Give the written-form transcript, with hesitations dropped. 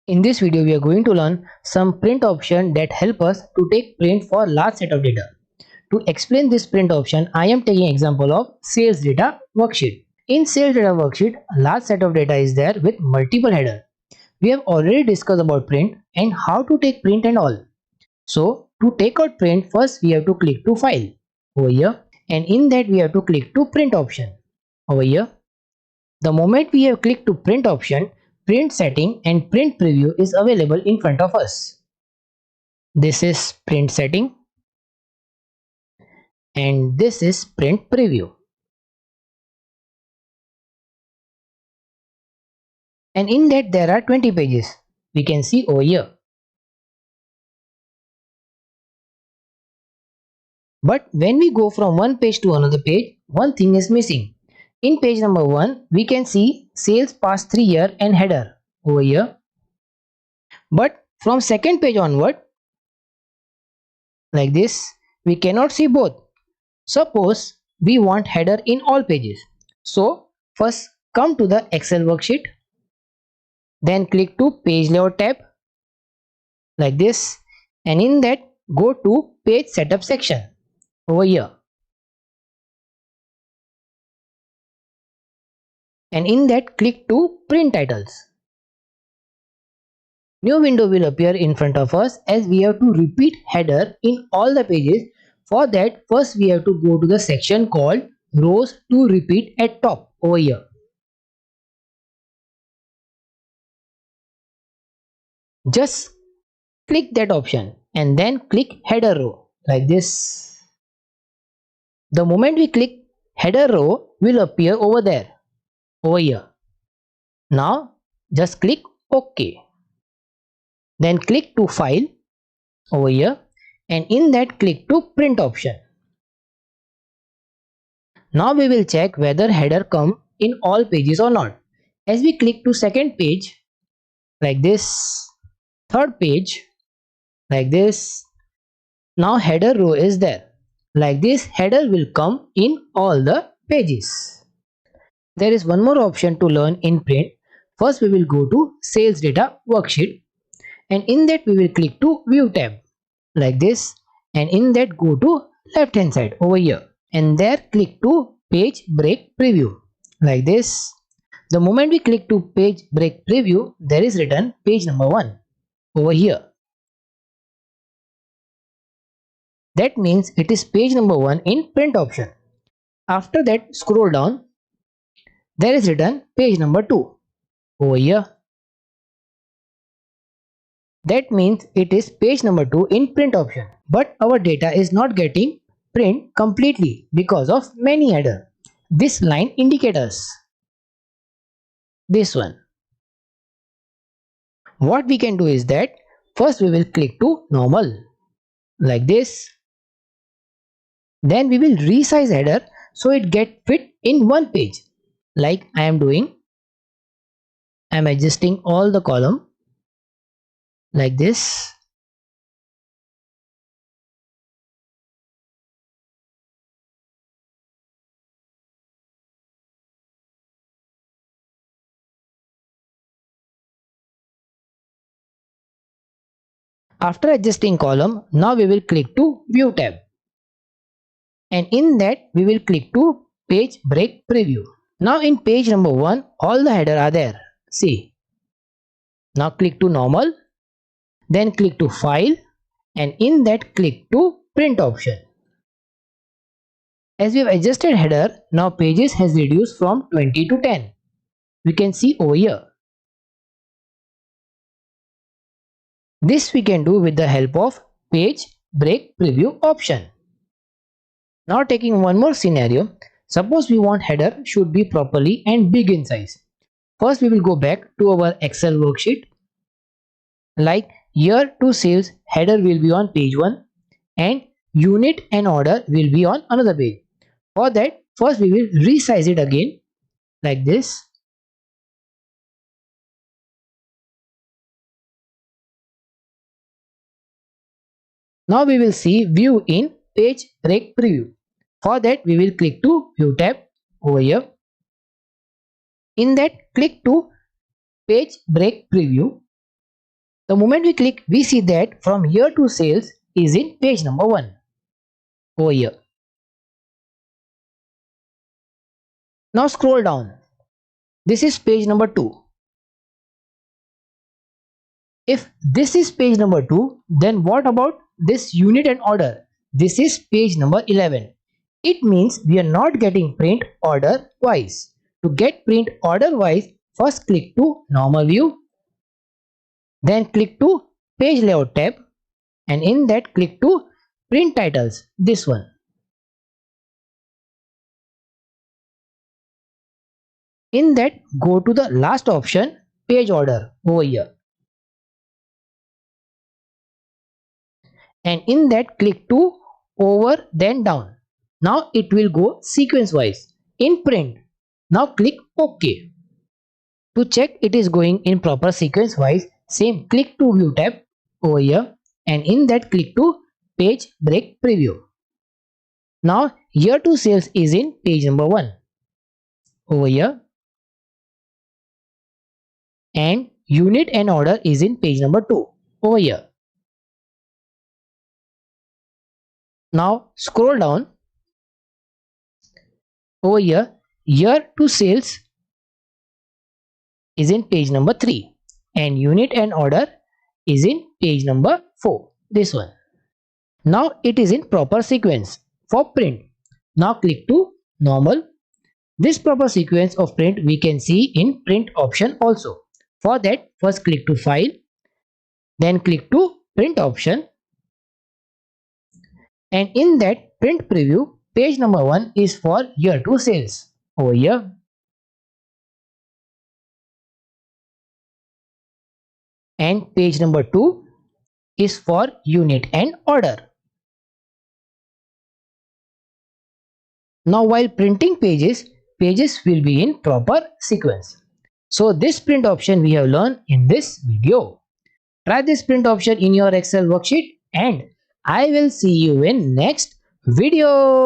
In this video, we are going to learn some print option that help us to take print for large set of data. To explain this print option, I am taking example of sales data worksheet. In sales data worksheet, a large set of data is there with multiple header. We have already discussed about print and how to take print and all. So to take out print, first we have to click to file over here, and in that we have to click to print option over here. The moment we have clicked to print option, print setting and print preview is available in front of us. This is print setting and this is print preview. And in that there are 20 pages. We can see over here. But when we go from one page to another page, one thing is missing. In page number 1, we can see sales past 3 year and header over here. But from second page onward, like this, we cannot see both. Suppose we want header in all pages. So first come to the Excel worksheet. Then click to page layout tab like this, and in that go to page setup section over here. And in that click to print titles. New window will appear in front of us as we have to repeat header in all the pages. For that, first we have to go to the section called rows to repeat at top over here. Just click that option and then click header row like this. The moment we click, header row will appear over there, over here. Now just click OK. Then click to file over here, and in that click to print option. Now we will check whether header come in all pages or not. As we click to second page like this, third page like this, now header row is there. Like this, header will come in all the pages. There is one more option to learn in print. First we will go to sales data worksheet, and in that we will click to view tab like this, and in that go to left hand side over here, and there click to page break preview like this. The moment we click to page break preview, there is written page number 1 over here. That means it is page number 1 in print option. After that, scroll down. There is written page number 2 over here. That means it is page number 2 in print option. But our data is not getting print completely because of many header. This line indicates us. This one. What we can do is that first we will click to normal like this. Then we will resize header so it get fit in one page like I am doing. I am adjusting all the column like this. After adjusting column, now we will click to view tab, and in that we will click to page break preview. Now in page number 1, all the header are there. See. Now click to normal, then click to file, and in that click to print option. As we have adjusted header, now pages has reduced from 20 to 10. We can see over here. This we can do with the help of page break preview option. Now taking one more scenario, suppose we want header should be properly and big in size. First we will go back to our Excel worksheet. Like year to sales, header will be on page 1 and unit and order will be on another page. For that, first we will resize it again like this. Now we will see view in page break preview. For that we will click to view tab over here. In that click to page break preview. The moment we click, we see that from year to sales is in page number 1 over here. Now scroll down. This is page number 2. If this is page number 2, then what about this unit and order? This is page number 11. It means we are not getting print order wise. To get print order wise, first click to normal view, then click to page layout tab, and in that click to print titles, this one. In that, go to the last option, page order over here. And in that click to over then down. Now it will go sequence wise in print. Now click OK. To check it is going in proper sequence wise, same click to view tab over here, and in that click to page break preview. Now year to sales is in page number 1 over here, and unit and order is in page number 2 over here. Now scroll down over here, year to sales is in page number 3 and unit and order is in page number 4, this one. Now it is in proper sequence for print. Now click to normal. This proper sequence of print we can see in print option also. For that, first click to file, then click to print option, and in that print preview, page number 1 is for year to sales over here. And page number 2 is for unit and order. Now while printing pages, pages will be in proper sequence. So this print option we have learned in this video. Try this print option in your Excel worksheet and I will see you in next video.